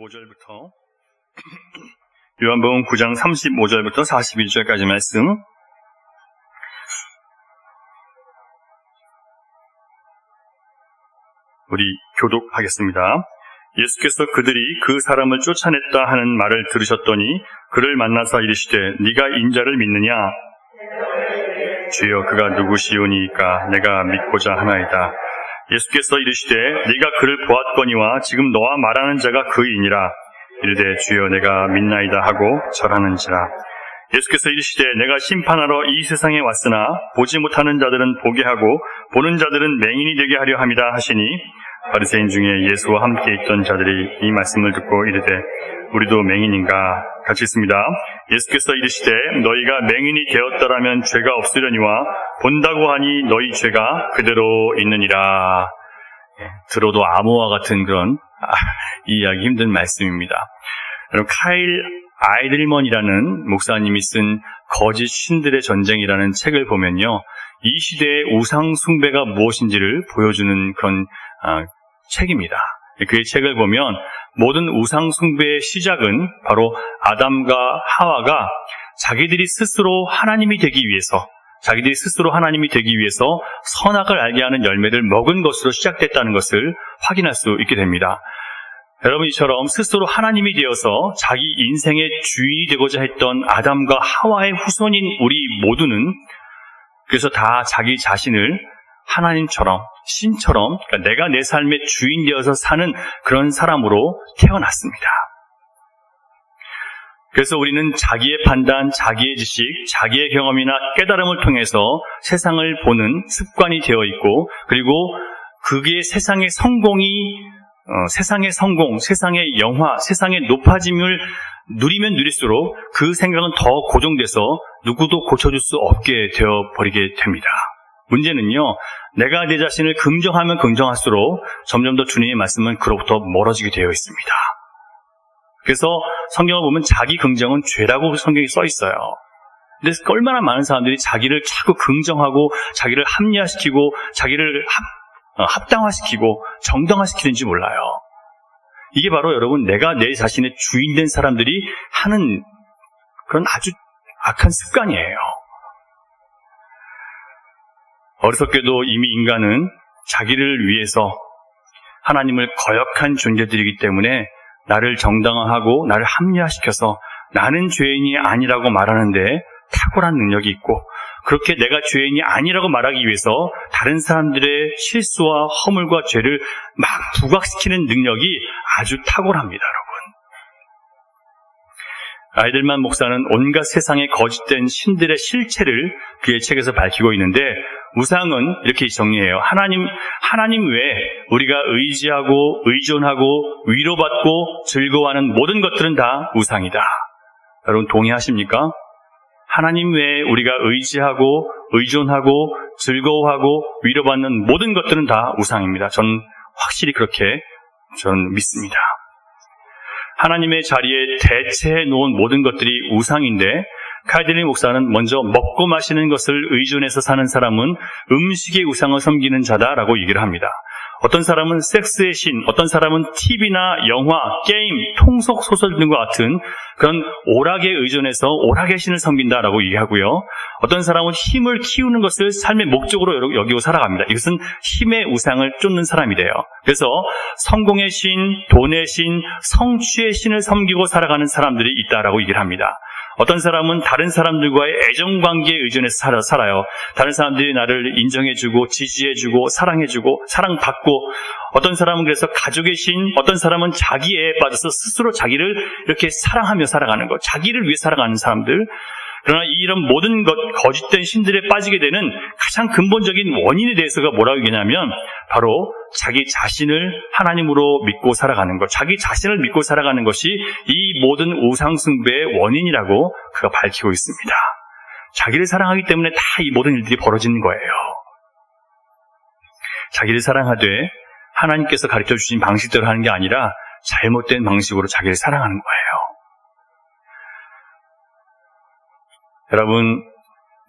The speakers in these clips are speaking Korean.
35절부터 요한복음 9장 35절부터 41절까지 말씀, 우리 교독하겠습니다. 예수께서 그들이 그 사람을 쫓아냈다 하는 말을 들으셨더니 그를 만나서 이르시되 네가 인자를 믿느냐? 주여 그가 누구시오니이까 내가 믿고자 하나이다. 예수께서 이르시되 네가 그를 보았거니와 지금 너와 말하는 자가 그이니라. 이르되 주여 내가 믿나이다 하고 절하는지라. 예수께서 이르시되 내가 심판하러 이 세상에 왔으나 보지 못하는 자들은 보게 하고 보는 자들은 맹인이 되게 하려 함이라 하시니, 바리새인 중에 예수와 함께 있던 자들이 이 말씀을 듣고 이르되 우리도 맹인인가? 같이 있습니다. 예수께서 이르시되 너희가 맹인이 되었더라면 죄가 없으려니와 본다고 하니 너희 죄가 그대로 있느니라. 들어도 암호와 같은 그런 이해하기 힘든 말씀입니다. 여러분, 카일 아이들먼이라는 목사님이 쓴 거짓 신들의 전쟁이라는 책을 보면요, 이 시대의 우상 숭배가 무엇인지를 보여주는 그런 책입니다. 그의 책을 보면 모든 우상 숭배의 시작은 바로 아담과 하와가 자기들이 스스로 하나님이 되기 위해서 선악을 알게 하는 열매를 먹은 것으로 시작됐다는 것을 확인할 수 있게 됩니다. 여러분, 이처럼 스스로 하나님이 되어서 자기 인생의 주인이 되고자 했던 아담과 하와의 후손인 우리 모두는 그래서 다 자기 자신을 하나님처럼, 신처럼, 그러니까 내가 내 삶의 주인 되어서 사는 그런 사람으로 태어났습니다. 그래서 우리는 자기의 판단, 자기의 지식, 자기의 경험이나 깨달음을 통해서 세상을 보는 습관이 되어 있고, 그리고 그게 세상의 성공, 세상의 영화, 세상의 높아짐을 누리면 누릴수록 그 생각은 더 고정돼서 누구도 고쳐줄 수 없게 되어버리게 됩니다. 문제는요, 내가 내 자신을 긍정하면 긍정할수록 점점 더 주님의 말씀은 그로부터 멀어지게 되어 있습니다. 그래서 성경을 보면 자기 긍정은 죄라고 성경에 써 있어요. 근데 얼마나 많은 사람들이 자기를 자꾸 긍정하고 자기를 합리화시키고 자기를 합당화시키고 정당화시키는지 몰라요. 이게 바로 여러분, 내가 내 자신의 주인된 사람들이 하는 그런 아주 악한 습관이에요. 어리석게도 이미 인간은 자기를 위해서 하나님을 거역한 존재들이기 때문에 나를 정당화하고 나를 합리화시켜서 나는 죄인이 아니라고 말하는데 탁월한 능력이 있고, 그렇게 내가 죄인이 아니라고 말하기 위해서 다른 사람들의 실수와 허물과 죄를 막 부각시키는 능력이 아주 탁월합니다, 여러분. 아이들만 목사는 온갖 세상의 거짓된 신들의 실체를 그의 책에서 밝히고 있는데, 우상은 이렇게 정리해요. 하나님 외에 우리가 의지하고 의존하고 위로받고 즐거워하는 모든 것들은 다 우상이다. 여러분 동의하십니까? 하나님 외에 우리가 의지하고 의존하고 즐거워하고 위로받는 모든 것들은 다 우상입니다. 저는 확실히 그렇게 저는 믿습니다. 하나님의 자리에 대체해 놓은 모든 것들이 우상인데, 칼빈의 목사는 먼저 먹고 마시는 것을 의존해서 사는 사람은 음식의 우상을 섬기는 자다라고 얘기를 합니다. 어떤 사람은 섹스의 신, 어떤 사람은 TV나 영화, 게임, 통속 소설 등과 같은 그런 오락에 의존해서 오락의 신을 섬긴다라고 얘기하고요. 어떤 사람은 힘을 키우는 것을 삶의 목적으로 여기고 살아갑니다. 이것은 힘의 우상을 쫓는 사람이 돼요. 그래서 성공의 신, 돈의 신, 성취의 신을 섬기고 살아가는 사람들이 있다라고 얘기를 합니다. 어떤 사람은 다른 사람들과의 애정관계에 의존해서 살아요. 다른 사람들이 나를 인정해주고 지지해주고 사랑해주고 사랑받고, 어떤 사람은 그래서 가족의 신, 어떤 사람은 자기 애에 빠져서 스스로 자기를 이렇게 사랑하며 살아가는 것, 자기를 위해 살아가는 사람들. 그러나 이런 모든 거짓된 신들에 빠지게 되는 가장 근본적인 원인에 대해서가 뭐라고 얘기냐면 바로 자기 자신을 하나님으로 믿고 살아가는 것, 자기 자신을 믿고 살아가는 것이 이 모든 우상숭배의 원인이라고 그가 밝히고 있습니다. 자기를 사랑하기 때문에 다 이 모든 일들이 벌어지는 거예요. 자기를 사랑하되 하나님께서 가르쳐 주신 방식대로 하는 게 아니라 잘못된 방식으로 자기를 사랑하는 거예요. 여러분,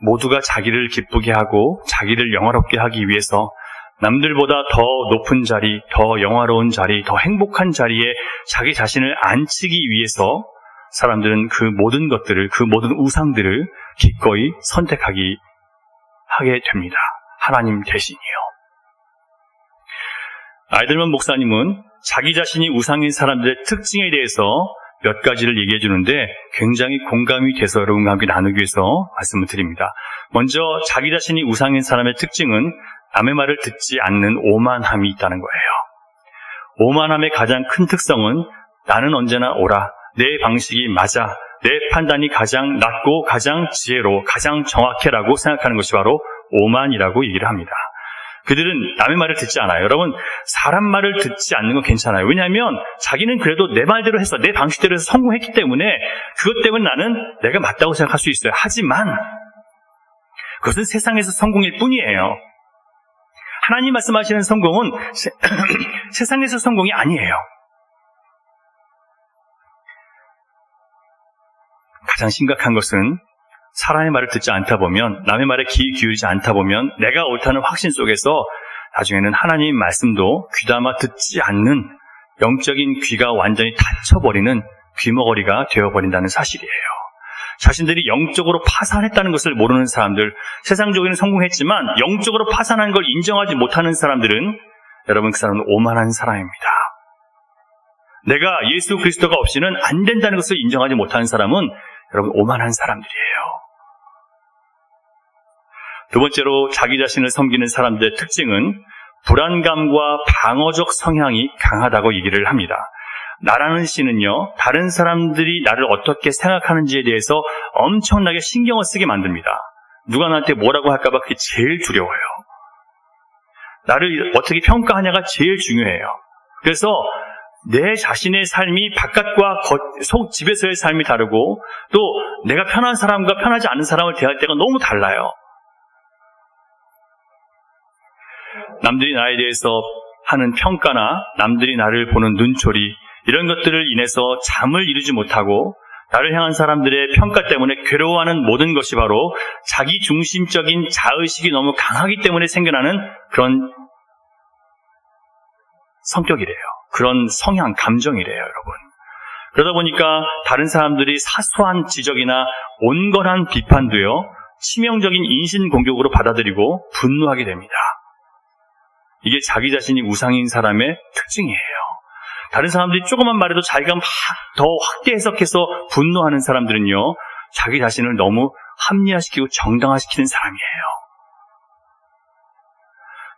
모두가 자기를 기쁘게 하고 자기를 영화롭게 하기 위해서 남들보다 더 높은 자리, 더 영화로운 자리, 더 행복한 자리에 자기 자신을 앉히기 위해서 사람들은 그 모든 것들을, 그 모든 우상들을 기꺼이 하게 됩니다. 하나님 대신이요. 아이들만 목사님은 자기 자신이 우상인 사람들의 특징에 대해서 몇 가지를 얘기해 주는데 굉장히 공감이 돼서 여러분과 함께 나누기 위해서 말씀을 드립니다. 먼저 자기 자신이 우상인 사람의 특징은 남의 말을 듣지 않는 오만함이 있다는 거예요. 오만함의 가장 큰 특성은 나는 언제나 옳아, 내 방식이 맞아, 내 판단이 가장 낫고 가장 지혜로, 가장 정확해라고 생각하는 것이 바로 오만이라고 얘기를 합니다. 그들은 남의 말을 듣지 않아요. 여러분, 사람 말을 듣지 않는 건 괜찮아요. 왜냐하면 자기는 그래도 내 말대로 해서, 내 방식대로 해서 성공했기 때문에 그것 때문에 나는 내가 맞다고 생각할 수 있어요. 하지만 그것은 세상에서 성공일 뿐이에요. 하나님 말씀하시는 성공은 세상에서 성공이 아니에요. 가장 심각한 것은 사람의 말을 듣지 않다 보면, 남의 말에 귀 기울이지 않다 보면 내가 옳다는 확신 속에서 나중에는 하나님 말씀도 귀담아 듣지 않는 영적인 귀가 완전히 닫혀버리는 귀머거리가 되어버린다는 사실이에요. 자신들이 영적으로 파산했다는 것을 모르는 사람들, 세상적으로는 성공했지만 영적으로 파산한 걸 인정하지 못하는 사람들은, 여러분, 그 사람은 오만한 사람입니다. 내가 예수 그리스도가 없이는 안 된다는 것을 인정하지 못하는 사람은 여러분 오만한 사람들이에요. 두 번째로 자기 자신을 섬기는 사람들의 특징은 불안감과 방어적 성향이 강하다고 얘기를 합니다. 나라는 씨는요, 다른 사람들이 나를 어떻게 생각하는지에 대해서 엄청나게 신경을 쓰게 만듭니다. 누가 나한테 뭐라고 할까 봐 그게 제일 두려워요. 나를 어떻게 평가하냐가 제일 중요해요. 그래서 내 자신의 삶이 바깥과 집에서의 삶이 다르고, 또 내가 편한 사람과 편하지 않은 사람을 대할 때가 너무 달라요. 남들이 나에 대해서 하는 평가나 남들이 나를 보는 눈초리, 이런 것들을 인해서 잠을 이루지 못하고 나를 향한 사람들의 평가 때문에 괴로워하는 모든 것이 바로 자기 중심적인 자의식이 너무 강하기 때문에 생겨나는 그런 성격이래요. 그런 성향, 감정이래요, 여러분. 그러다 보니까 다른 사람들이 사소한 지적이나 온건한 비판도요, 치명적인 인신공격으로 받아들이고 분노하게 됩니다. 이게 자기 자신이 우상인 사람의 특징이에요. 다른 사람들이 조그만 말에도 자기가 막 더 확대 해석해서 분노하는 사람들은요, 자기 자신을 너무 합리화시키고 정당화시키는 사람이에요.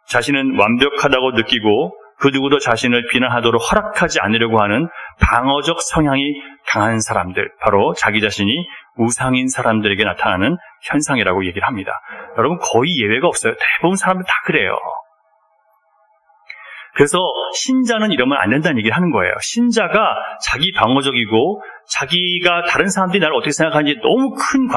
자신은 완벽하다고 느끼고 그 누구도 자신을 비난하도록 허락하지 않으려고 하는 방어적 성향이 강한 사람들, 바로 자기 자신이 우상인 사람들에게 나타나는 현상이라고 얘기를 합니다. 여러분, 거의 예외가 없어요. 대부분 사람들 다 그래요. 그래서 신자는 이러면 안 된다는 얘기를 하는 거예요. 신자가 자기 방어적이고 자기가 다른 사람들이 나를 어떻게 생각하는지 너무 큰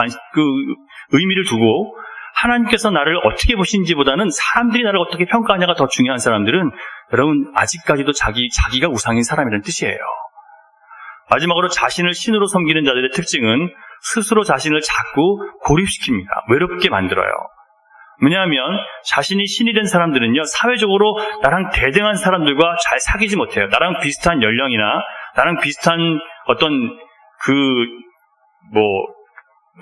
의미를 두고 하나님께서 나를 어떻게 보시는지보다는 사람들이 나를 어떻게 평가하냐가 더 중요한 사람들은, 여러분, 아직까지도 자기가 우상인 사람이라는 뜻이에요. 마지막으로 자신을 신으로 섬기는 자들의 특징은 스스로 자신을 자꾸 고립시킵니다. 외롭게 만들어요. 왜냐하면 자신이 신이 된 사람들은요, 사회적으로 나랑 대등한 사람들과 잘 사귀지 못해요. 나랑 비슷한 연령이나 나랑 비슷한 어떤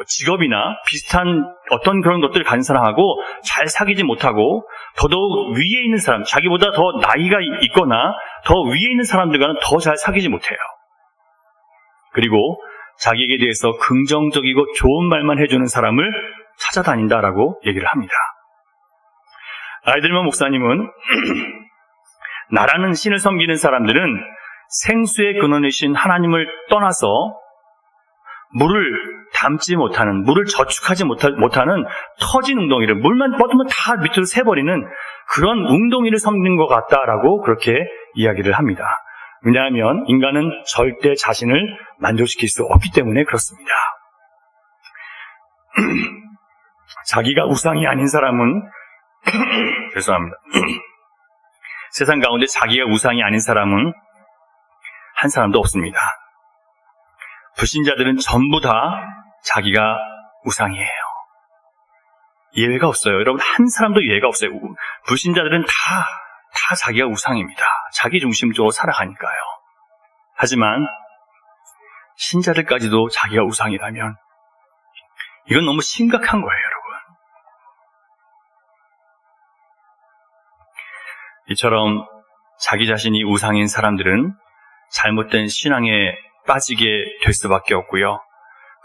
직업이나 비슷한 어떤 그런 것들을 가진 사람하고 잘 사귀지 못하고, 더더욱 위에 있는 사람, 자기보다 더 나이가 있거나 더 위에 있는 사람들과는 더 잘 사귀지 못해요. 그리고 자기에게 대해서 긍정적이고 좋은 말만 해주는 사람을 찾아다닌다라고 얘기를 합니다. 아이들만 목사님은 나라는 신을 섬기는 사람들은 생수의 근원이신 하나님을 떠나서 물을 담지 못하는, 물을 저축하지 못하는 터진 웅덩이를, 물만 뻗으면 다 밑으로 새버리는 그런 웅덩이를 섬기는 것 같다라고 그렇게 이야기를 합니다. 왜냐하면 인간은 절대 자신을 만족시킬 수 없기 때문에 그렇습니다. 자기가 우상이 아닌 사람은 죄송합니다. 세상 가운데 자기가 우상이 아닌 사람은 한 사람도 없습니다. 불신자들은 전부 다 자기가 우상이에요. 예외가 없어요. 여러분, 한 사람도 예외가 없어요. 불신자들은 다 자기가 우상입니다. 자기 중심적으로 살아가니까요. 하지만 신자들까지도 자기가 우상이라면 이건 너무 심각한 거예요, 여러분. 이처럼 자기 자신이 우상인 사람들은 잘못된 신앙에 빠지게 될 수밖에 없고요.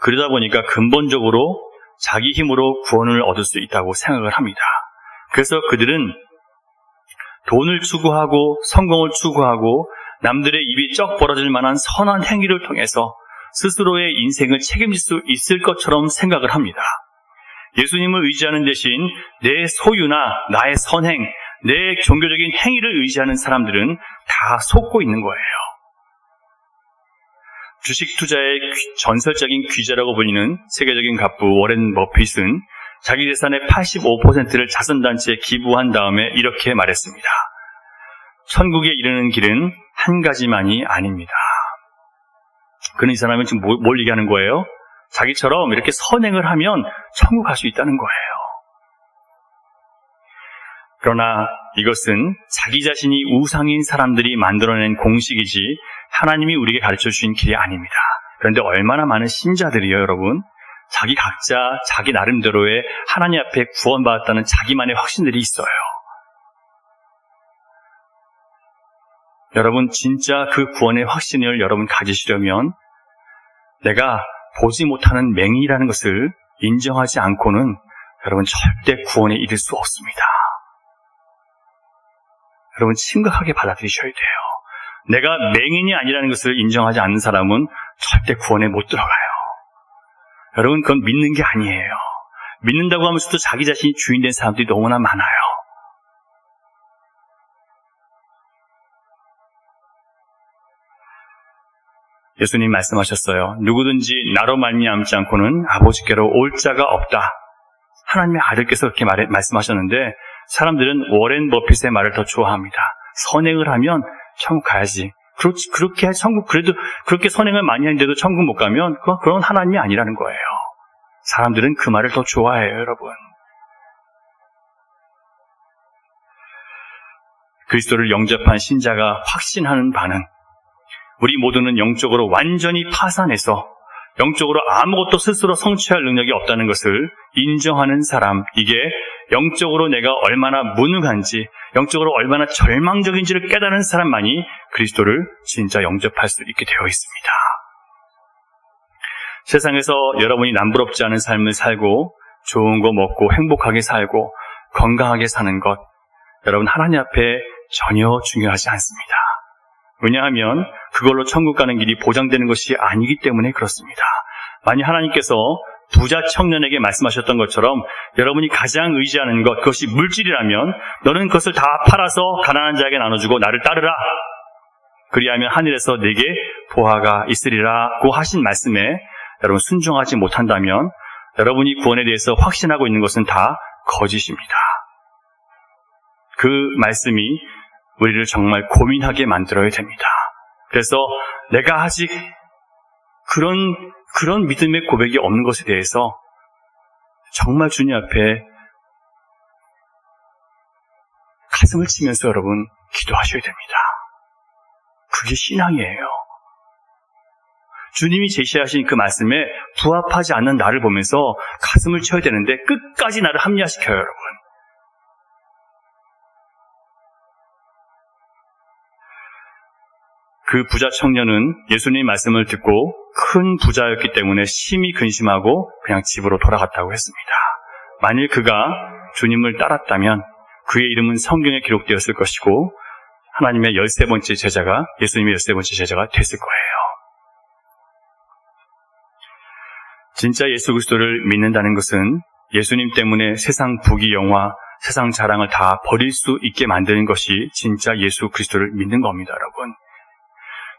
그러다 보니까 근본적으로 자기 힘으로 구원을 얻을 수 있다고 생각을 합니다. 그래서 그들은 돈을 추구하고 성공을 추구하고 남들의 입이 쩍 벌어질 만한 선한 행위를 통해서 스스로의 인생을 책임질 수 있을 것처럼 생각을 합니다. 예수님을 의지하는 대신 내 소유나 나의 선행, 내 종교적인 행위를 의지하는 사람들은 다 속고 있는 거예요. 주식 투자의 전설적인 귀재라고 불리는 세계적인 갑부 워렌 버핏은 자기 재산의 85%를 자선단체에 기부한 다음에 이렇게 말했습니다. 천국에 이르는 길은 한 가지만이 아닙니다. 그런 이 사람은 지금 뭘 얘기하는 거예요? 자기처럼 이렇게 선행을 하면 천국 갈 수 있다는 거예요. 그러나 이것은 자기 자신이 우상인 사람들이 만들어낸 공식이지 하나님이 우리에게 가르쳐 주신 길이 아닙니다. 그런데 얼마나 많은 신자들이요, 여러분, 자기 각자 자기 나름대로의 하나님 앞에 구원받았다는 자기만의 확신들이 있어요. 여러분, 진짜 그 구원의 확신을 여러분 가지시려면 내가 보지 못하는 맹인이라는 것을 인정하지 않고는 여러분 절대 구원에 이를 수 없습니다. 여러분, 심각하게 받아들이셔야 돼요. 내가 맹인이 아니라는 것을 인정하지 않는 사람은 절대 구원에 못 들어가요. 여러분, 그건 믿는 게 아니에요. 믿는다고 하면서도 자기 자신이 주인된 사람들이 너무나 많아요. 예수님 말씀하셨어요. 누구든지 나로 말미암지 않고는 아버지께로 올 자가 없다. 하나님의 아들께서 그렇게 말씀하셨는데 사람들은 워렌 버핏의 말을 더 좋아합니다. 선행을 하면 천국 가야지. 그렇게 천국, 그래도 그렇게 선행을 많이 하는데도 천국 못 가면 그건 하나님이 아니라는 거예요. 사람들은 그 말을 더 좋아해요, 여러분. 그리스도를 영접한 신자가 확신하는 바는 우리 모두는 영적으로 완전히 파산해서 영적으로 아무것도 스스로 성취할 능력이 없다는 것을 인정하는 사람, 이게 영적으로 내가 얼마나 무능한지, 영적으로 얼마나 절망적인지를 깨달은 사람만이 그리스도를 진짜 영접할 수 있게 되어 있습니다. 세상에서 여러분이 남부럽지 않은 삶을 살고 좋은 거 먹고 행복하게 살고 건강하게 사는 것, 여러분 하나님 앞에 전혀 중요하지 않습니다. 왜냐하면 그걸로 천국 가는 길이 보장되는 것이 아니기 때문에 그렇습니다. 만약 하나님께서 부자 청년에게 말씀하셨던 것처럼 여러분이 가장 의지하는 것, 그것이 물질이라면 너는 그것을 다 팔아서 가난한 자에게 나눠주고 나를 따르라. 그리하면 하늘에서 네게 보화가 있으리라고 하신 말씀에 여러분 순종하지 못한다면 여러분이 구원에 대해서 확신하고 있는 것은 다 거짓입니다. 그 말씀이 우리를 정말 고민하게 만들어야 됩니다. 그래서 내가 아직 그런 믿음의 고백이 없는 것에 대해서 정말 주님 앞에 가슴을 치면서 여러분 기도하셔야 됩니다. 그게 신앙이에요. 주님이 제시하신 그 말씀에 부합하지 않는 나를 보면서 가슴을 쳐야 되는데 끝까지 나를 합리화시켜요, 여러분. 그 부자 청년은 예수님 말씀을 듣고 큰 부자였기 때문에 심히 근심하고 그냥 집으로 돌아갔다고 했습니다. 만일 그가 주님을 따랐다면 그의 이름은 성경에 기록되었을 것이고 하나님의 13번째 제자가, 예수님의 13번째 제자가 됐을 거예요. 진짜 예수 그리스도를 믿는다는 것은 예수님 때문에 세상 부귀영화, 세상 자랑을 다 버릴 수 있게 만드는 것이 진짜 예수 그리스도를 믿는 겁니다, 여러분.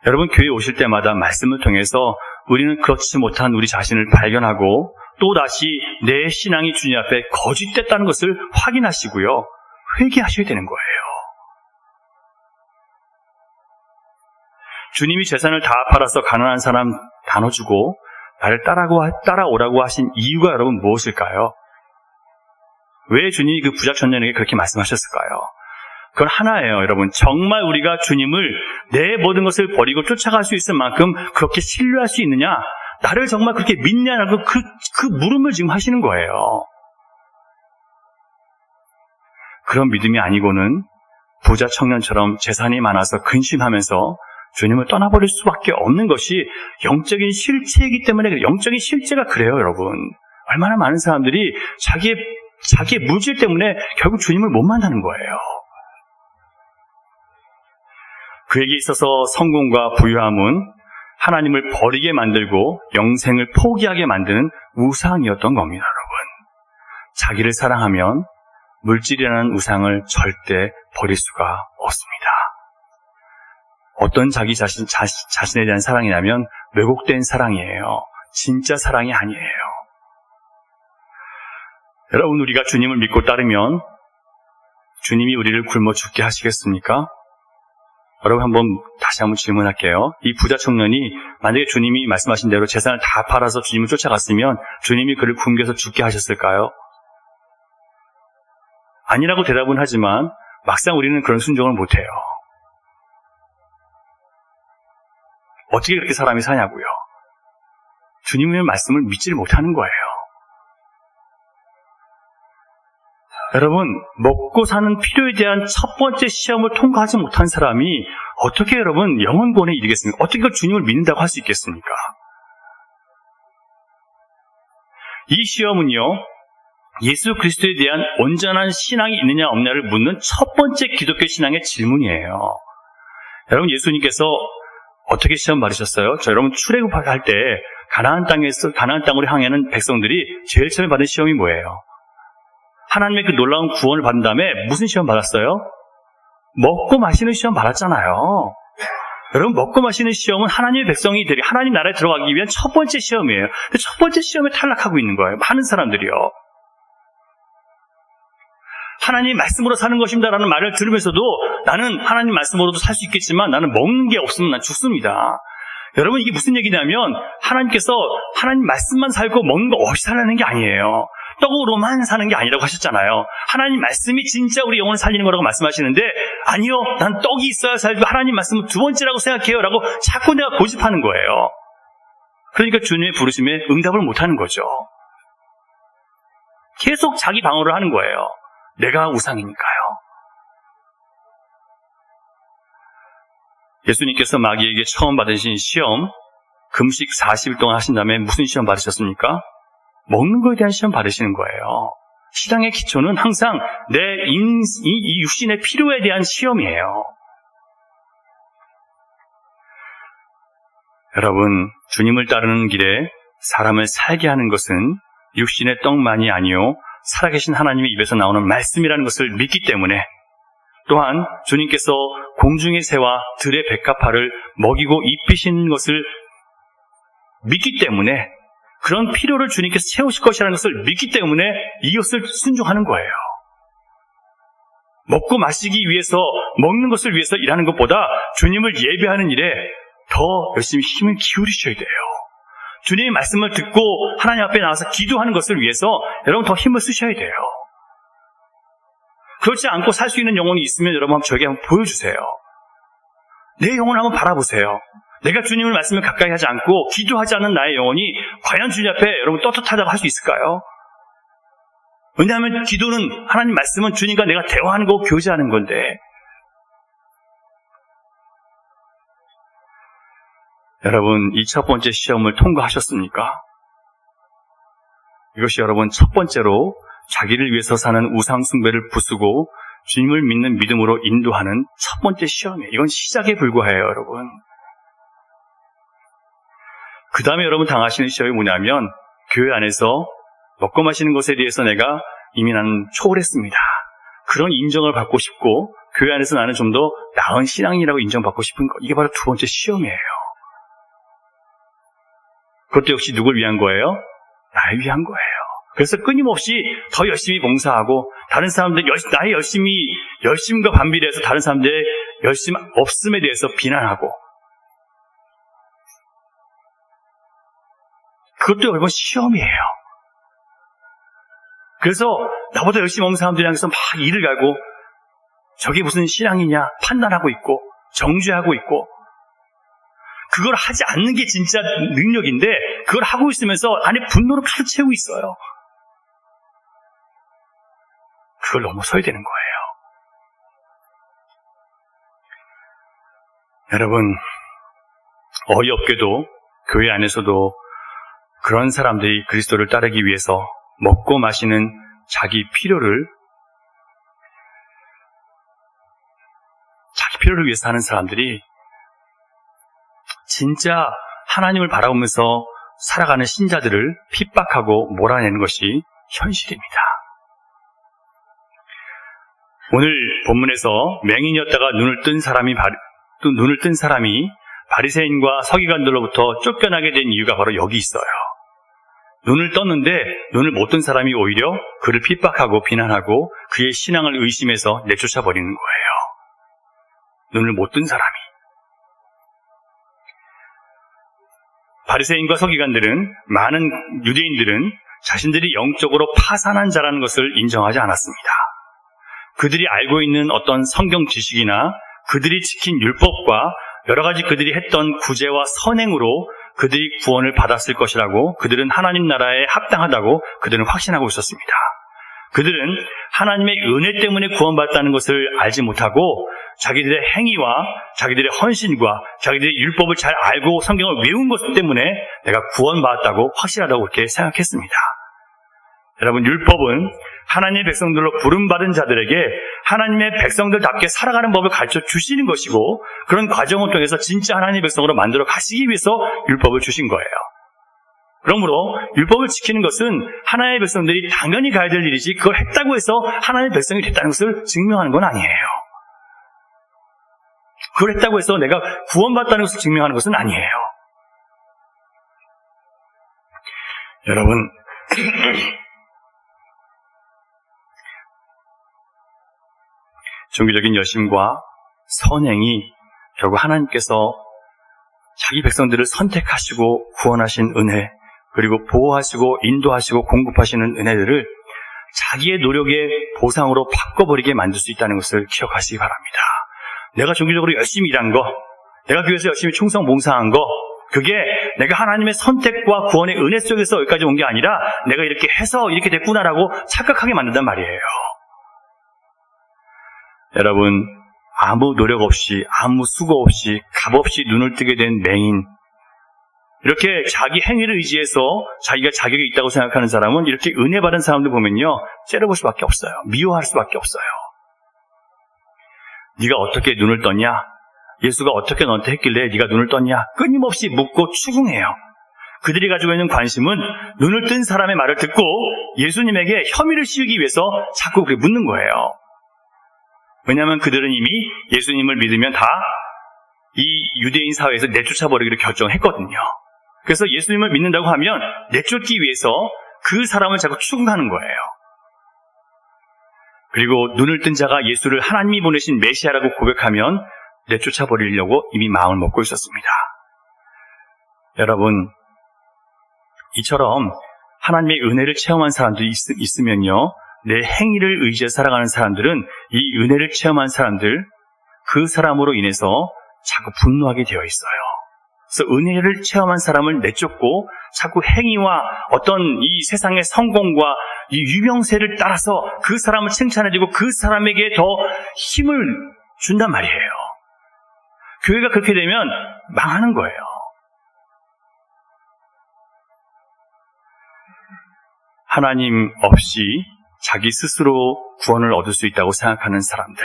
여러분 교회에 오실 때마다 말씀을 통해서 우리는 그렇지 못한 우리 자신을 발견하고 또다시 내 신앙이 주님 앞에 거짓됐다는 것을 확인하시고요. 회개하셔야 되는 거예요. 주님이 재산을 다 팔아서 가난한 사람 나눠주고 나를 따라오라고 하신 이유가 여러분 무엇일까요? 왜 주님이 그 부자 청년에게 그렇게 말씀하셨을까요? 그건 하나예요, 여러분. 정말 우리가 주님을 내 모든 것을 버리고 쫓아갈 수 있을 만큼 그렇게 신뢰할 수 있느냐? 나를 정말 그렇게 믿냐라고 그 물음을 지금 하시는 거예요. 그런 믿음이 아니고는 부자 청년처럼 재산이 많아서 근심하면서 주님을 떠나버릴 수밖에 없는 것이 영적인 실체이기 때문에 그래요. 영적인 실체가 그래요, 여러분. 얼마나 많은 사람들이 자기의 물질 때문에 결국 주님을 못 만나는 거예요. 그에게 있어서 성공과 부유함은 하나님을 버리게 만들고 영생을 포기하게 만드는 우상이었던 겁니다, 여러분. 자기를 사랑하면 물질이라는 우상을 절대 버릴 수가 없습니다. 어떤 자기 자신에 대한 사랑이냐면 왜곡된 사랑이에요. 진짜 사랑이 아니에요. 여러분, 우리가 주님을 믿고 따르면 주님이 우리를 굶어 죽게 하시겠습니까? 여러분, 다시 한번 질문할게요. 이 부자 청년이 만약에 주님이 말씀하신 대로 재산을 다 팔아서 주님을 쫓아갔으면 주님이 그를 굶겨서 죽게 하셨을까요? 아니라고 대답은 하지만 막상 우리는 그런 순종을 못해요. 어떻게 그렇게 사람이 사냐고요? 주님의 말씀을 믿지를 못하는 거예요. 여러분, 먹고 사는 필요에 대한 첫 번째 시험을 통과하지 못한 사람이 어떻게 여러분 영혼권에 이르겠습니까? 어떻게 주님을 믿는다고 할 수 있겠습니까? 이 시험은요, 예수 그리스도에 대한 온전한 신앙이 있느냐 없느냐를 묻는 첫 번째 기독교 신앙의 질문이에요. 여러분, 예수님께서 어떻게 시험 받으셨어요? 여러분, 출애굽할 때 가나안 땅으로 향하는 백성들이 제일 처음에 받은 시험이 뭐예요? 하나님의 그 놀라운 구원을 받은 다음에 무슨 시험 받았어요? 먹고 마시는 시험 받았잖아요. 여러분, 먹고 마시는 시험은 하나님의 백성이 하나님 나라에 들어가기 위한 첫 번째 시험이에요. 근데 첫 번째 시험에 탈락하고 있는 거예요. 많은 사람들이요. 하나님 말씀으로 사는 것입니다라는 말을 들으면서도 나는 하나님 말씀으로도 살 수 있겠지만 나는 먹는 게 없으면 난 죽습니다. 여러분, 이게 무슨 얘기냐면 하나님께서 하나님 말씀만 살고 먹는 거 없이 살라는 게 아니에요. 떡으로만 사는 게 아니라고 하셨잖아요. 하나님 말씀이 진짜 우리 영혼을 살리는 거라고 말씀하시는데 아니요, 난 떡이 있어야 살고 하나님 말씀은 두 번째라고 생각해요 라고 자꾸 내가 고집하는 거예요. 그러니까 주님의 부르심에 응답을 못하는 거죠. 계속 자기 방어를 하는 거예요. 내가 우상이니까요. 예수님께서 마귀에게 처음 받으신 시험, 금식 40일 동안 하신 다음에 무슨 시험 받으셨습니까? 먹는 거에 대한 시험 받으시는 거예요. 신앙의 기초는 항상 이 육신의 필요에 대한 시험이에요. 여러분, 주님을 따르는 길에 사람을 살게 하는 것은 육신의 떡만이 아니요 살아계신 하나님의 입에서 나오는 말씀이라는 것을 믿기 때문에, 또한 주님께서 공중의 새와 들의 백합화를 먹이고 입히신 것을 믿기 때문에, 그런 필요를 주님께서 채우실 것이라는 것을 믿기 때문에 이것을 순종하는 거예요. 먹고 마시기 위해서, 먹는 것을 위해서 일하는 것보다 주님을 예배하는 일에 더 열심히 힘을 기울이셔야 돼요. 주님의 말씀을 듣고 하나님 앞에 나와서 기도하는 것을 위해서 여러분 더 힘을 쓰셔야 돼요. 그렇지 않고 살 수 있는 영혼이 있으면 여러분 저에게 한번 보여주세요. 내 영혼을 한번 바라보세요. 내가 주님의 말씀을 가까이 하지 않고 기도하지 않는 나의 영혼이 과연 주님 앞에 여러분 떳떳하다고 할 수 있을까요? 왜냐하면 기도는, 하나님 말씀은 주님과 내가 대화하는 거고 교제하는 건데, 여러분 이 첫 번째 시험을 통과하셨습니까? 이것이 여러분 첫 번째로 자기를 위해서 사는 우상 숭배를 부수고 주님을 믿는 믿음으로 인도하는 첫 번째 시험이에요. 이건 시작에 불과해요, 여러분. 그 다음에 여러분 당하시는 시험이 뭐냐면, 교회 안에서 먹고 마시는 것에 대해서 내가 이미 나는 초월했습니다. 그런 인정을 받고 싶고, 교회 안에서 나는 좀 더 나은 신앙이라고 인정받고 싶은 것, 이게 바로 두 번째 시험이에요. 그것도 역시 누굴 위한 거예요? 나를 위한 거예요. 그래서 끊임없이 더 열심히 봉사하고, 다른 사람들 나의 열심과 반비례해서 다른 사람들의 열심 없음에 대해서 비난하고, 그것도 여러분 시험이에요. 그래서 나보다 열심히 먹는 사람들 향해서 막 일을 가고 저게 무슨 신앙이냐 판단하고 있고 정죄하고 있고 그걸 하지 않는 게 진짜 능력인데 그걸 하고 있으면서 안에 분노를 가득 채우고 있어요. 그걸 넘어서야 되는 거예요. 여러분, 어이없게도 교회 안에서도 그런 사람들이 그리스도를 따르기 위해서 먹고 마시는 자기 필요를 위해서 하는 사람들이 진짜 하나님을 바라보면서 살아가는 신자들을 핍박하고 몰아내는 것이 현실입니다. 오늘 본문에서 맹인이었다가 눈을 뜬 사람이 바리새인과 서기관들로부터 쫓겨나게 된 이유가 바로 여기 있어요. 눈을 떴는데 눈을 못 뜬 사람이 오히려 그를 핍박하고 비난하고 그의 신앙을 의심해서 내쫓아 버리는 거예요. 눈을 못 뜬 사람이. 바리새인과 서기관들은 많은 유대인들은 자신들이 영적으로 파산한 자라는 것을 인정하지 않았습니다. 그들이 알고 있는 어떤 성경 지식이나 그들이 지킨 율법과 여러 가지 그들이 했던 구제와 선행으로 그들이 구원을 받았을 것이라고 그들은 하나님 나라에 합당하다고 그들은 확신하고 있었습니다. 그들은 하나님의 은혜 때문에 구원받았다는 것을 알지 못하고 자기들의 행위와 자기들의 헌신과 자기들의 율법을 잘 알고 성경을 외운 것 때문에 내가 구원받았다고 확실하다고 그렇게 생각했습니다. 여러분, 율법은 하나님의 백성들로 부름받은 자들에게 하나님의 백성들답게 살아가는 법을 가르쳐 주시는 것이고 그런 과정을 통해서 진짜 하나님의 백성으로 만들어 가시기 위해서 율법을 주신 거예요. 그러므로 율법을 지키는 것은 하나님의 백성들이 당연히 가야 될 일이지 그걸 했다고 해서 하나님의 백성이 됐다는 것을 증명하는 건 아니에요. 그걸 했다고 해서 내가 구원받았다는 것을 증명하는 것은 아니에요. 여러분, 종교적인 열심과 선행이 결국 하나님께서 자기 백성들을 선택하시고 구원하신 은혜, 그리고 보호하시고 인도하시고 공급하시는 은혜들을 자기의 노력의 보상으로 바꿔버리게 만들 수 있다는 것을 기억하시기 바랍니다. 내가 종교적으로 열심히 일한 거, 내가 교회에서 열심히 충성 봉사한 거, 그게 내가 하나님의 선택과 구원의 은혜 속에서 여기까지 온 게 아니라 내가 이렇게 해서 이렇게 됐구나라고 착각하게 만든단 말이에요. 여러분, 아무 노력 없이, 아무 수고 없이, 값없이 눈을 뜨게 된 맹인, 이렇게 자기 행위를 의지해서 자기가 자격이 있다고 생각하는 사람은 이렇게 은혜 받은 사람들 보면요, 째려볼 수밖에 없어요. 미워할 수밖에 없어요. 네가 어떻게 눈을 떴냐? 예수가 어떻게 너한테 했길래 네가 눈을 떴냐? 끊임없이 묻고 추궁해요. 그들이 가지고 있는 관심은 눈을 뜬 사람의 말을 듣고 예수님에게 혐의를 씌우기 위해서 자꾸 그렇게 묻는 거예요. 왜냐하면 그들은 이미 예수님을 믿으면 다 이 유대인 사회에서 내쫓아버리기로 결정했거든요. 그래서 예수님을 믿는다고 하면 내쫓기 위해서 그 사람을 자꾸 추궁하는 거예요. 그리고 눈을 뜬 자가 예수를 하나님이 보내신 메시아라고 고백하면 내쫓아버리려고 이미 마음을 먹고 있었습니다. 여러분, 이처럼 하나님의 은혜를 체험한 사람들이 있으면요, 내 행위를 의지해서 살아가는 사람들은 이 은혜를 체험한 사람들, 그 사람으로 인해서 자꾸 분노하게 되어 있어요. 그래서 은혜를 체험한 사람을 내쫓고 자꾸 행위와 어떤 이 세상의 성공과 이 유명세를 따라서 그 사람을 칭찬해주고 그 사람에게 더 힘을 준단 말이에요. 교회가 그렇게 되면 망하는 거예요. 하나님 없이 자기 스스로 구원을 얻을 수 있다고 생각하는 사람들,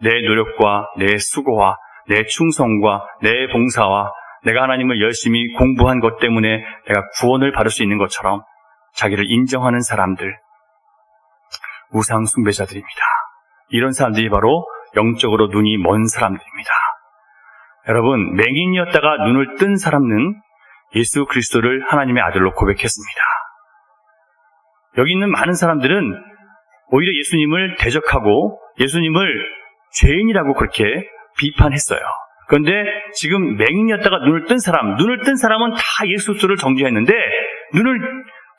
내 노력과 내 수고와 내 충성과 내 봉사와 내가 하나님을 열심히 공부한 것 때문에 내가 구원을 받을 수 있는 것처럼 자기를 인정하는 사람들, 우상 숭배자들입니다. 이런 사람들이 바로 영적으로 눈이 먼 사람들입니다. 여러분, 맹인이었다가 눈을 뜬 사람은 예수 그리스도를 하나님의 아들로 고백했습니다. 여기 있는 많은 사람들은 오히려 예수님을 대적하고 예수님을 죄인이라고 그렇게 비판했어요. 그런데 지금 맹인이었다가 눈을 뜬 사람은 다 예수 그리스도를 정죄했는데 눈을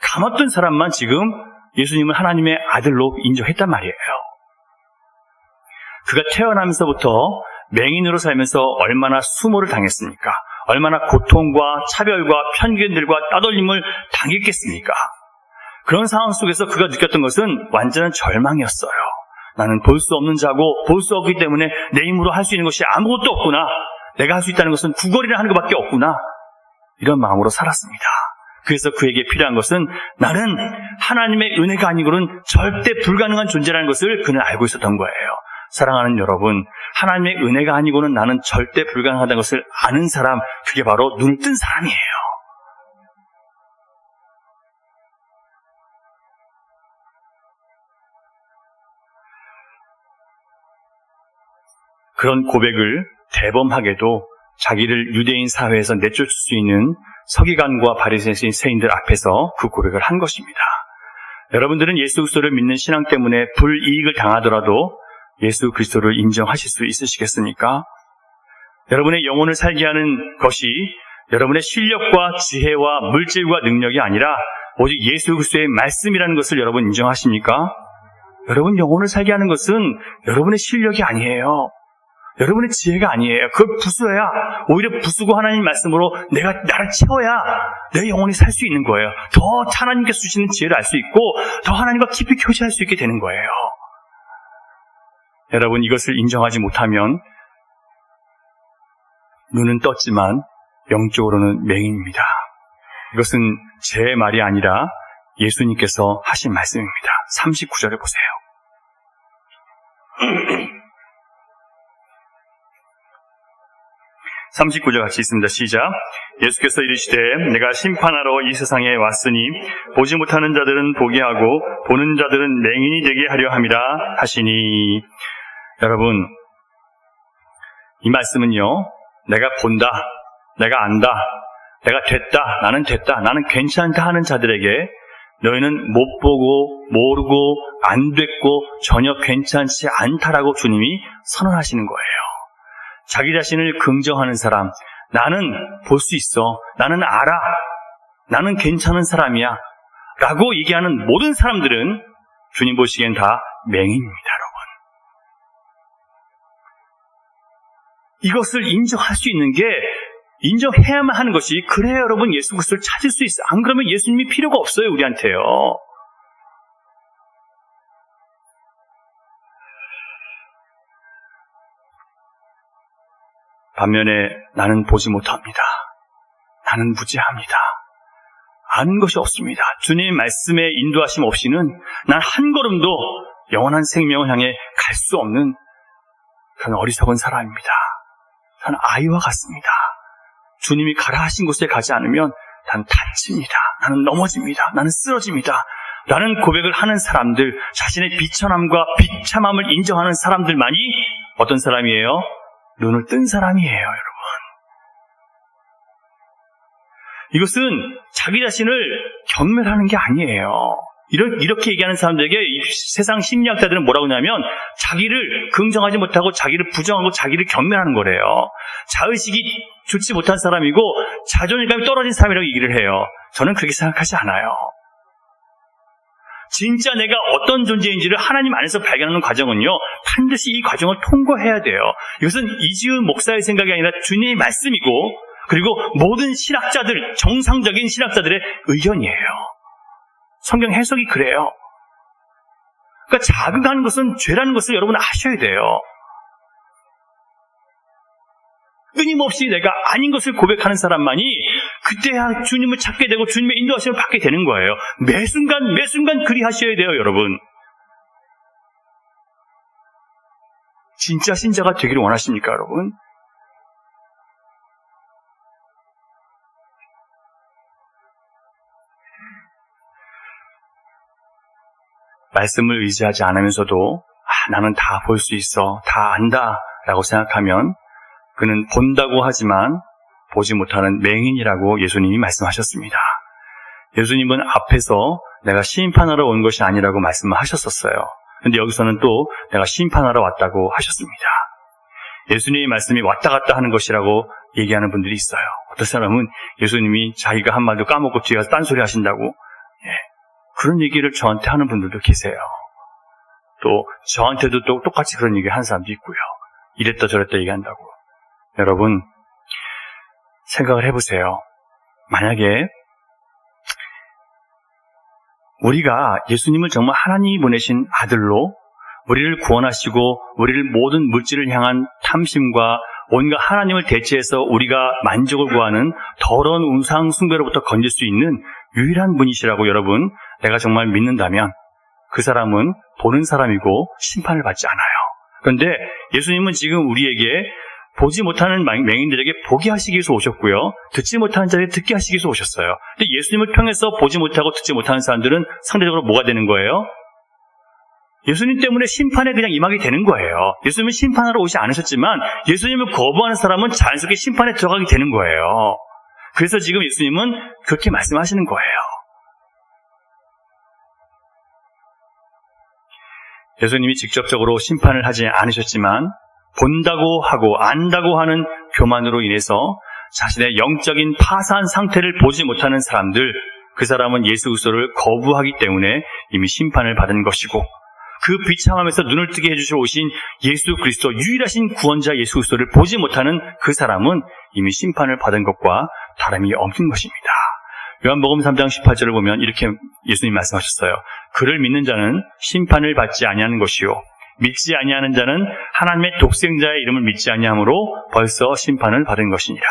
감았던 사람만 지금 예수님을 하나님의 아들로 인정했단 말이에요. 그가 태어나면서부터 맹인으로 살면서 얼마나 수모를 당했습니까? 얼마나 고통과 차별과 편견들과 따돌림을 당했겠습니까? 그런 상황 속에서 그가 느꼈던 것은 완전한 절망이었어요. 나는 볼 수 없는 자고 볼 수 없기 때문에 내 힘으로 할 수 있는 것이 아무것도 없구나. 내가 할 수 있다는 것은 구걸이나 하는 것밖에 없구나. 이런 마음으로 살았습니다. 그래서 그에게 필요한 것은 나는 하나님의 은혜가 아니고는 절대 불가능한 존재라는 것을 그는 알고 있었던 거예요. 사랑하는 여러분, 하나님의 은혜가 아니고는 나는 절대 불가능하다는 것을 아는 사람, 그게 바로 눈을 뜬 사람이에요. 그런 고백을 대범하게도 자기를 유대인 사회에서 내쫓을 수 있는 서기관과 바리새인들 앞에서 그 고백을 한 것입니다. 여러분들은 예수 그리스도를 믿는 신앙 때문에 불이익을 당하더라도 예수 그리스도를 인정하실 수 있으시겠습니까? 여러분의 영혼을 살게 하는 것이 여러분의 실력과 지혜와 물질과 능력이 아니라 오직 예수 그리스도의 말씀이라는 것을 여러분 인정하십니까? 여러분 영혼을 살게 하는 것은 여러분의 실력이 아니에요. 여러분의 지혜가 아니에요. 그걸 부숴야, 오히려 부수고 하나님 말씀으로 나를 채워야 내 영혼이 살 수 있는 거예요. 더 하나님께서 주시는 지혜를 알 수 있고 더 하나님과 깊이 교제할 수 있게 되는 거예요. 여러분 이것을 인정하지 못하면 눈은 떴지만 영적으로는 맹인입니다. 이것은 제 말이 아니라 예수님께서 하신 말씀입니다. 39절에 보세요. 39절 같이 있습니다. 시작. 예수께서 이르시되 내가 심판하러 이 세상에 왔으니 보지 못하는 자들은 보게 하고 보는 자들은 맹인이 되게 하려 함이라 하시니. 여러분 이 말씀은요, 내가 본다, 내가 안다, 내가 됐다, 나는 괜찮다 하는 자들에게 너희는 못 보고 모르고 안 됐고 전혀 괜찮지 않다라고 주님이 선언하시는 거예요. 자기 자신을 긍정하는 사람, 나는 볼 수 있어, 나는 알아, 나는 괜찮은 사람이야 라고 얘기하는 모든 사람들은 주님 보시기엔 다 맹인입니다. 여러분, 이것을 인정할 수 있는 게 인정해야만 하는 것이, 그래야 여러분 예수 그리스도를 찾을 수 있어요. 안 그러면 예수님이 필요가 없어요, 우리한테요. 반면에 나는 보지 못합니다. 나는 무지합니다. 아는 것이 없습니다. 주님의 말씀에 인도하심 없이는 난 한 걸음도 영원한 생명을 향해 갈 수 없는 그런 어리석은 사람입니다. 저는 아이와 같습니다. 주님이 가라 하신 곳에 가지 않으면 난 다칩니다. 나는 넘어집니다. 나는 쓰러집니다. 라는 고백을 하는 사람들, 자신의 비천함과 비참함을 인정하는 사람들만이 어떤 사람이에요? 눈을 뜬 사람이에요, 여러분. 이것은 자기 자신을 경멸하는 게 아니에요. 이렇게 얘기하는 사람들에게 이 세상 심리학자들은 뭐라고 하냐면 자기를 긍정하지 못하고 자기를 부정하고 자기를 경멸하는 거래요. 자의식이 좋지 못한 사람이고 자존감이 떨어진 사람이라고 얘기를 해요. 저는 그렇게 생각하지 않아요. 진짜 내가 어떤 존재인지를 하나님 안에서 발견하는 과정은요, 반드시 이 과정을 통과해야 돼요. 이것은 이지훈 목사의 생각이 아니라 주님의 말씀이고, 그리고 모든 신학자들, 정상적인 신학자들의 의견이에요. 성경 해석이 그래요. 그러니까 자극하는 것은 죄라는 것을 여러분 아셔야 돼요. 끊임없이 내가 아닌 것을 고백하는 사람만이 그때야 주님을 찾게 되고 주님의 인도하심을 받게 되는 거예요. 매 순간 그리하셔야 돼요, 여러분. 진짜 신자가 되기를 원하십니까, 여러분? 말씀을 의지하지 않으면서도 나는 다 볼 수 있어, 다 안다 라고 생각하면 그는 본다고 하지만 보지 못하는 맹인이라고 예수님이 말씀하셨습니다. 예수님은 앞에서 내가 심판하러 온 것이 아니라고 말씀을 하셨었어요. 그런데 여기서는 또 내가 심판하러 왔다고 하셨습니다. 예수님의 말씀이 왔다 갔다 하는 것이라고 얘기하는 분들이 있어요. 어떤 사람은 예수님이 자기가 한 말도 까먹고 뒤에 가서 딴소리 하신다고, 그런 얘기를 저한테 하는 분들도 계세요. 또 저한테도 또 똑같이 그런 얘기 하는 사람도 있고요. 이랬다 저랬다 얘기한다고. 여러분, 생각을 해보세요. 만약에 우리가 예수님을 정말 하나님이 보내신 아들로 우리를 구원하시고 우리를 모든 물질을 향한 탐심과 온갖 하나님을 대체해서 우리가 만족을 구하는 더러운 우상 숭배로부터 건질 수 있는 유일한 분이시라고 여러분, 내가 정말 믿는다면 그 사람은 보는 사람이고 심판을 받지 않아요. 그런데 예수님은 지금 우리에게 보지 못하는 맹인들에게 보게 하시기 위해서 오셨고요. 듣지 못하는 자에게 듣게 하시기 위해서 오셨어요. 근데 예수님을 통해서 보지 못하고 듣지 못하는 사람들은 상대적으로 뭐가 되는 거예요? 예수님 때문에 심판에 그냥 임하게 되는 거예요. 예수님은 심판하러 오지 않으셨지만 예수님을 거부하는 사람은 자연스럽게 심판에 들어가게 되는 거예요. 그래서 지금 예수님은 그렇게 말씀하시는 거예요. 예수님이 직접적으로 심판을 하지 않으셨지만 본다고 하고 안다고 하는 교만으로 인해서 자신의 영적인 파산 상태를 보지 못하는 사람들, 그 사람은 예수 그리스도를 거부하기 때문에 이미 심판을 받은 것이고, 그 비참함에서 눈을 뜨게 해주시러 오신 예수 그리스도, 유일하신 구원자 예수 그리스도를 보지 못하는 그 사람은 이미 심판을 받은 것과 다름이 없는 것입니다. 요한복음 3장 18절을 보면 이렇게 예수님이 말씀하셨어요. 그를 믿는 자는 심판을 받지 아니하는 것이요, 믿지 아니하는 자는 하나님의 독생자의 이름을 믿지 아니함으로 벌써 심판을 받은 것이니라.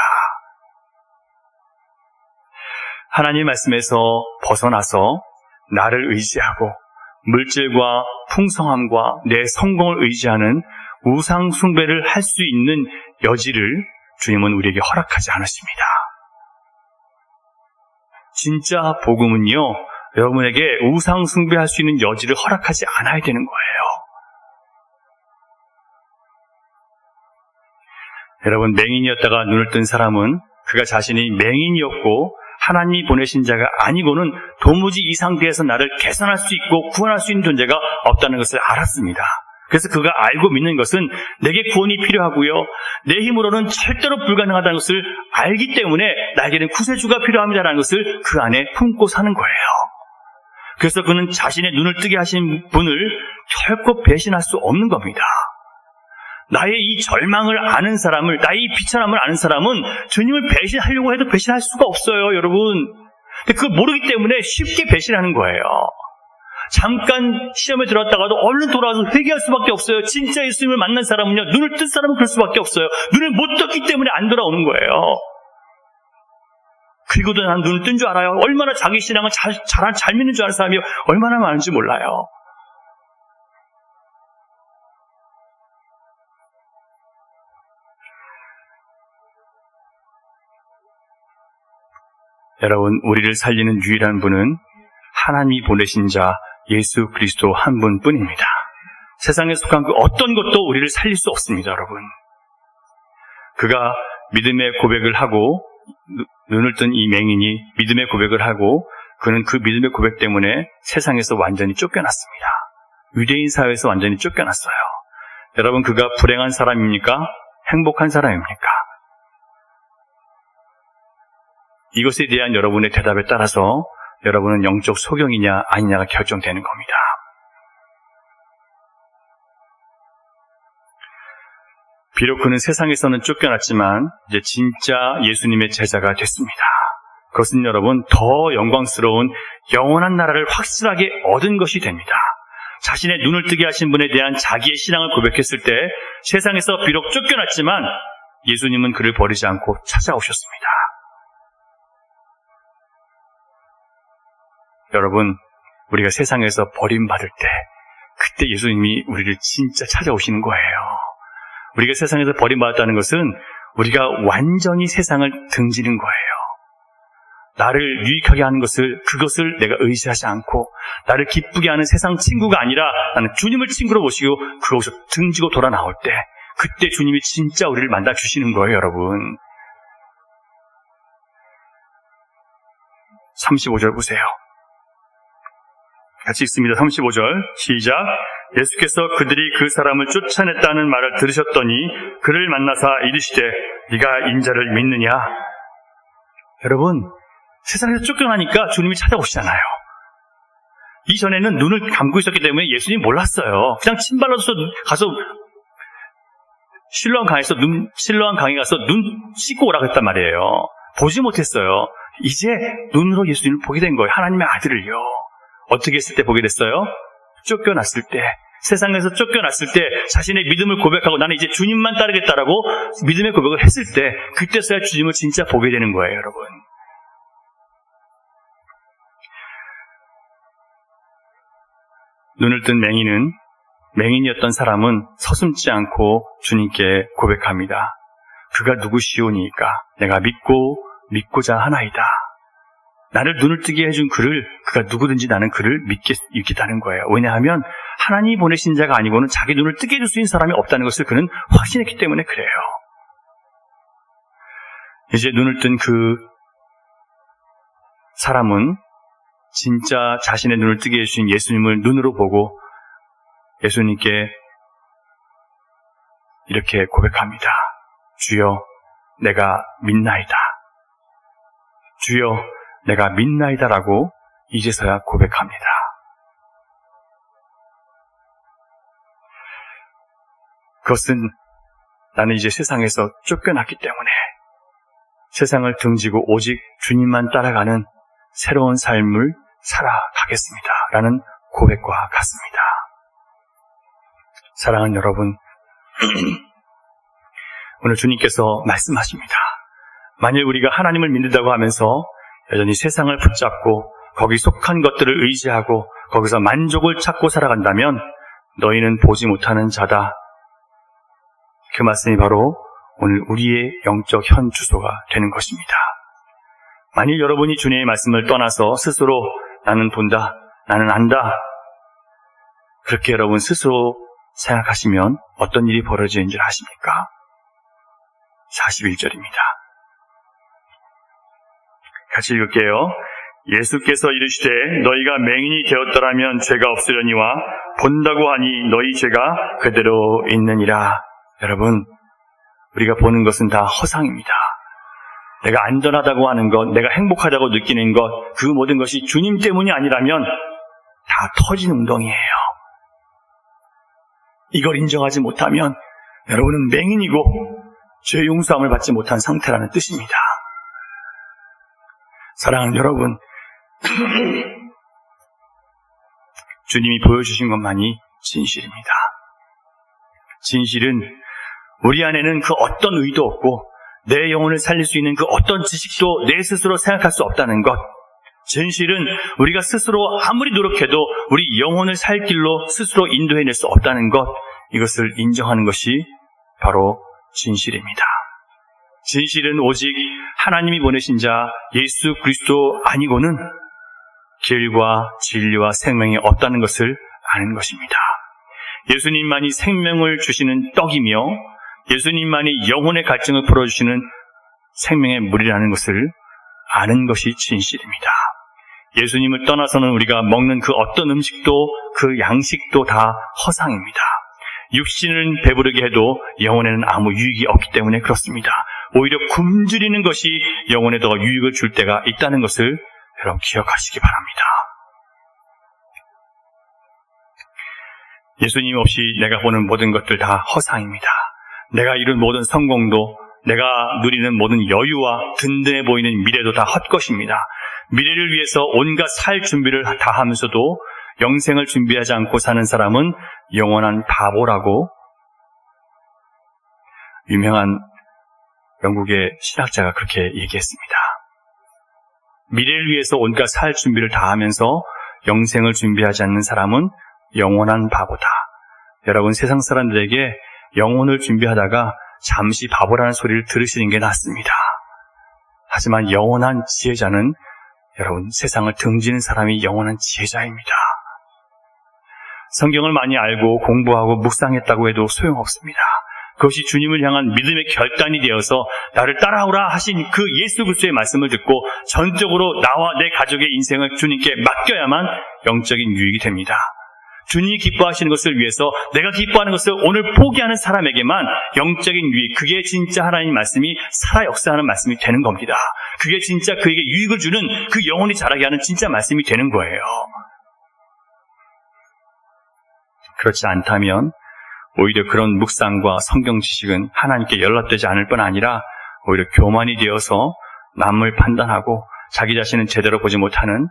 하나님의 말씀에서 벗어나서 나를 의지하고 물질과 풍성함과 내 성공을 의지하는 우상 숭배를 할 수 있는 여지를 주님은 우리에게 허락하지 않으십니다. 진짜 복음은요, 여러분에게 우상 숭배할 수 있는 여지를 허락하지 않아야 되는 거예요. 여러분, 맹인이었다가 눈을 뜬 사람은 그가 자신이 맹인이었고 하나님이 보내신 자가 아니고는 도무지 이 상태에서 나를 개선할 수 있고 구원할 수 있는 존재가 없다는 것을 알았습니다. 그래서 그가 알고 믿는 것은 내게 구원이 필요하고요, 내 힘으로는 절대로 불가능하다는 것을 알기 때문에 나에게는 구세주가 필요합니다라는 것을 그 안에 품고 사는 거예요. 그래서 그는 자신의 눈을 뜨게 하신 분을 결코 배신할 수 없는 겁니다. 나의 이 절망을 아는 사람을, 나의 이 비천함을 아는 사람은 주님을 배신하려고 해도 배신할 수가 없어요, 여러분. 근데 그걸 모르기 때문에 쉽게 배신하는 거예요. 잠깐 시험에 들어갔다가도 얼른 돌아와서 회개할 수밖에 없어요. 진짜 예수님을 만난 사람은요, 눈을 뜬 사람은 그럴 수밖에 없어요. 눈을 못 떴기 때문에 안 돌아오는 거예요. 그리고도 난 눈을 뜬 줄 알아요. 얼마나 자기 신앙을 잘 믿는 줄 아는 사람이 얼마나 많은지 몰라요. 여러분, 우리를 살리는 유일한 분은 하나님이 보내신 자 예수 그리스도 한 분뿐입니다. 세상에 속한 그 어떤 것도 우리를 살릴 수 없습니다, 여러분. 그가 믿음의 고백을 하고, 눈을 뜬 이 맹인이 믿음의 고백을 하고, 그는 그 믿음의 고백 때문에 세상에서 완전히 쫓겨났습니다. 유대인 사회에서 완전히 쫓겨났어요. 여러분, 그가 불행한 사람입니까? 행복한 사람입니까? 이것에 대한 여러분의 대답에 따라서 여러분은 영적 소경이냐 아니냐가 결정되는 겁니다. 비록 그는 세상에서는 쫓겨났지만 이제 진짜 예수님의 제자가 됐습니다. 그것은 여러분 더 영광스러운 영원한 나라를 확실하게 얻은 것이 됩니다. 자신의 눈을 뜨게 하신 분에 대한 자기의 신앙을 고백했을 때 세상에서 비록 쫓겨났지만 예수님은 그를 버리지 않고 찾아오셨습니다. 여러분, 우리가 세상에서 버림받을 때 그때 예수님이 우리를 진짜 찾아오시는 거예요. 우리가 세상에서 버림받았다는 것은 우리가 완전히 세상을 등지는 거예요. 나를 유익하게 하는 그것을 내가 의지하지 않고 나를 기쁘게 하는 세상 친구가 아니라 나는 주님을 친구로 모시고 그것을 등지고 돌아 나올 때 그때 주님이 진짜 우리를 만나 주시는 거예요, 여러분. 35절 보세요. 같이 읽습니다. 35절 시작. 예수께서 그들이 그 사람을 쫓아냈다는 말을 들으셨더니 그를 만나사 이르시되 네가 인자를 믿느냐. 여러분, 세상에서 쫓겨나니까 주님이 찾아오시잖아요. 이전에는 눈을 감고 있었기 때문에 예수님이 몰랐어요. 그냥 침 발라서 가서 실로암 강에 가서 눈 씻고 오라고 했단 말이에요. 보지 못했어요. 이제 눈으로 예수님을 보게 된 거예요. 하나님의 아들을요. 어떻게 했을 때 보게 됐어요? 쫓겨났을 때, 세상에서 쫓겨났을 때 자신의 믿음을 고백하고 나는 이제 주님만 따르겠다라고 믿음의 고백을 했을 때 그때서야 주님을 진짜 보게 되는 거예요, 여러분. 눈을 뜬 맹인이었던 사람은 서슴지 않고 주님께 고백합니다. 그가 누구시오니까 내가 믿고자 하나이다. 나를 눈을 뜨게 해준 그를, 그가 누구든지 나는 그를 믿겠다는 거예요. 왜냐하면 하나님이 보내신 자가 아니고는 자기 눈을 뜨게 해줄 수 있는 사람이 없다는 것을 그는 확신했기 때문에 그래요. 이제 눈을 뜬 그 사람은 진짜 자신의 눈을 뜨게 해주신 예수님을 눈으로 보고 예수님께 이렇게 고백합니다. 주여, 내가 믿나이다. 주여, 내가 믿나이다라고 이제서야 고백합니다. 그것은 나는 이제 세상에서 쫓겨났기 때문에 세상을 등지고 오직 주님만 따라가는 새로운 삶을 살아가겠습니다. 라는 고백과 같습니다. 사랑하는 여러분, 오늘 주님께서 말씀하십니다. 만일 우리가 하나님을 믿는다고 하면서 여전히 세상을 붙잡고 거기 속한 것들을 의지하고 거기서 만족을 찾고 살아간다면 너희는 보지 못하는 자다. 그 말씀이 바로 오늘 우리의 영적 현 주소가 되는 것입니다. 만일 여러분이 주님의 말씀을 떠나서 스스로 나는 본다, 나는 안다, 그렇게 여러분 스스로 생각하시면 어떤 일이 벌어지는 줄 아십니까? 41절입니다. 같이 읽을게요. 예수께서 이르시되 너희가 맹인이 되었더라면 죄가 없으려니와 본다고 하니 너희 죄가 그대로 있느니라. 여러분, 우리가 보는 것은 다 허상입니다. 내가 안전하다고 하는 것, 내가 행복하다고 느끼는 것, 그 모든 것이 주님 때문이 아니라면 다 터진 웅덩이에요. 이걸 인정하지 못하면 여러분은 맹인이고 죄 용서함을 받지 못한 상태라는 뜻입니다. 사랑하는 여러분, 주님이 보여주신 것만이 진실입니다. 진실은 우리 안에는 그 어떤 의도 없고 내 영혼을 살릴 수 있는 그 어떤 지식도 내 스스로 생각할 수 없다는 것. 진실은 우리가 스스로 아무리 노력해도 우리 영혼을 살 길로 스스로 인도해낼 수 없다는 것. 이것을 인정하는 것이 바로 진실입니다. 진실은 오직 하나님이 보내신 자 예수 그리스도 아니고는 길과 진리와 생명이 없다는 것을 아는 것입니다. 예수님만이 생명을 주시는 떡이며 예수님만이 영혼의 갈증을 풀어주시는 생명의 물이라는 것을 아는 것이 진실입니다. 예수님을 떠나서는 우리가 먹는 그 어떤 음식도 그 양식도 다 허상입니다. 육신을 배부르게 해도 영혼에는 아무 유익이 없기 때문에 그렇습니다. 오히려 굶주리는 것이 영혼에 더 유익을 줄 때가 있다는 것을 여러분 기억하시기 바랍니다. 예수님 없이 내가 보는 모든 것들 다 허상입니다. 내가 이룬 모든 성공도, 내가 누리는 모든 여유와 든든해 보이는 미래도 다 헛것입니다. 미래를 위해서 온갖 살 준비를 다 하면서도 영생을 준비하지 않고 사는 사람은 영원한 바보라고 유명한 영국의 신학자가 그렇게 얘기했습니다. 미래를 위해서 온갖 살 준비를 다 하면서 영생을 준비하지 않는 사람은 영원한 바보다. 여러분, 세상 사람들에게 영혼을 준비하다가 잠시 바보라는 소리를 들으시는 게 낫습니다. 하지만 영원한 지혜자는 여러분, 세상을 등지는 사람이 영원한 지혜자입니다. 성경을 많이 알고 공부하고 묵상했다고 해도 소용없습니다. 그것이 주님을 향한 믿음의 결단이 되어서 나를 따라오라 하신 그 예수 그리스도의 말씀을 듣고 전적으로 나와 내 가족의 인생을 주님께 맡겨야만 영적인 유익이 됩니다. 주님이 기뻐하시는 것을 위해서 내가 기뻐하는 것을 오늘 포기하는 사람에게만 영적인 유익, 그게 진짜 하나님 말씀이 살아 역사하는 말씀이 되는 겁니다. 그게 진짜 그에게 유익을 주는 그 영혼이 자라게 하는 진짜 말씀이 되는 거예요. 그렇지 않다면 오히려 그런 묵상과 성경 지식은 하나님께 연락되지 않을 뿐 아니라 오히려 교만이 되어서 남을 판단하고 자기 자신은 제대로 보지 못하는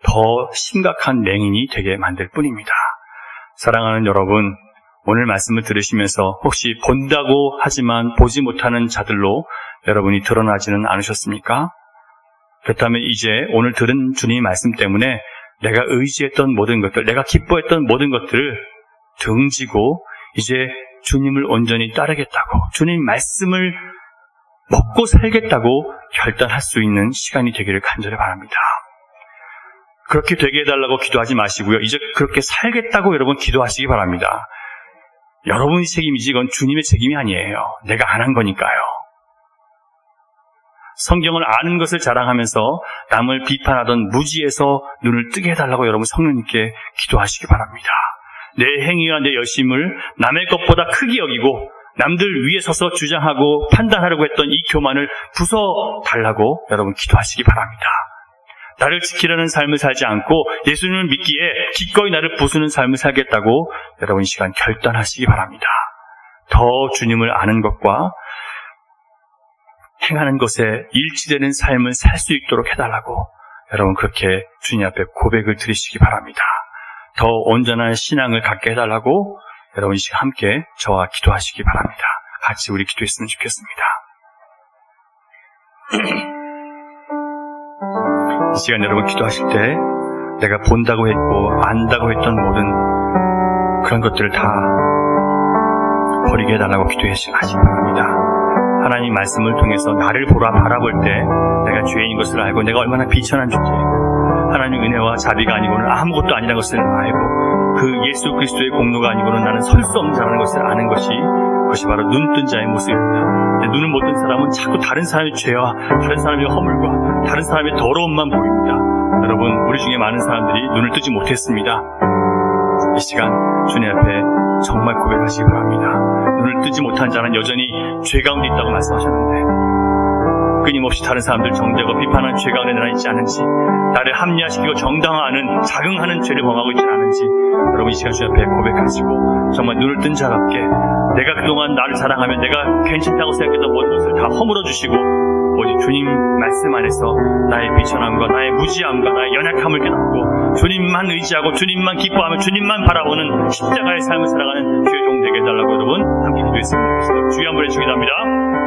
더 심각한 맹인이 되게 만들 뿐입니다. 사랑하는 여러분, 오늘 말씀을 들으시면서 혹시 본다고 하지만 보지 못하는 자들로 여러분이 드러나지는 않으셨습니까? 그렇다면 이제 오늘 들은 주님의 말씀 때문에 내가 의지했던 모든 것들, 내가 기뻐했던 모든 것들을 등지고 이제 주님을 온전히 따르겠다고, 주님 말씀을 먹고 살겠다고 결단할 수 있는 시간이 되기를 간절히 바랍니다. 그렇게 되게 해달라고 기도하지 마시고요. 이제 그렇게 살겠다고 여러분 기도하시기 바랍니다. 여러분의 책임이지 이건 주님의 책임이 아니에요. 내가 안 한 거니까요. 성경을 아는 것을 자랑하면서 남을 비판하던 무지에서 눈을 뜨게 해달라고 여러분 성령님께 기도하시기 바랍니다. 내 행위와 내 열심을 남의 것보다 크게 여기고 남들 위에 서서 주장하고 판단하려고 했던 이 교만을 부숴달라고 여러분 기도하시기 바랍니다. 나를 지키려는 삶을 살지 않고 예수님을 믿기에 기꺼이 나를 부수는 삶을 살겠다고 여러분 이 시간 결단하시기 바랍니다. 더 주님을 아는 것과 행하는 것에 일치되는 삶을 살 수 있도록 해달라고 여러분 그렇게 주님 앞에 고백을 드리시기 바랍니다. 더 온전한 신앙을 갖게 해달라고 여러분 이 시간 함께 저와 기도하시기 바랍니다. 같이 우리 기도했으면 좋겠습니다. 이 시간 여러분 기도하실 때 내가 본다고 했고 안다고 했던 모든 그런 것들을 다 버리게 해달라고 기도하시기 바랍니다. 하나님 말씀을 통해서 나를 바라볼 때 내가 죄인인 것을 알고 내가 얼마나 비천한 존재인가, 하나님 은혜와 자비가 아니고는 아무것도 아니라는 것을 알고 그 예수 그리스도의 공로가 아니고는 나는 설 수 없는 자라는 것을 아는 그것이 바로 눈뜬 자의 모습입니다. 눈을 못 뜬 사람은 자꾸 다른 사람의 죄와 다른 사람의 허물과 다른 사람의 더러움만 보입니다. 여러분, 우리 중에 많은 사람들이 눈을 뜨지 못했습니다. 이 시간 주님 앞에 정말 고백하시기 바랍니다. 눈을 뜨지 못한 자는 여전히 죄 가운데 있다고 말씀하셨는데 끊임없이 다른 사람들 정죄하고 비판하는 죄 가운데 나 있지 않은지, 나를 합리화시키고 정당화하는 자긍하는 죄를 범하고 있지 않은지 여러분 이 시간 주님 앞에 고백하시고 정말 눈을 뜬 자답게 내가 그동안 나를 사랑하며 내가 괜찮다고 생각했던 모든 것을 다 허물어 주시고 오직 주님 말씀 안에서 나의 비천함과 나의 무지함과 나의 연약함을 깨닫고 주님만 의지하고 주님만 기뻐하며 주님만 바라보는 십자가의 삶을 살아가는 주의 종 되게 해달라고 여러분 함께 기도했으면 좋겠습니다. 주여 한번 해주시기 바랍니다.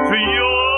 주여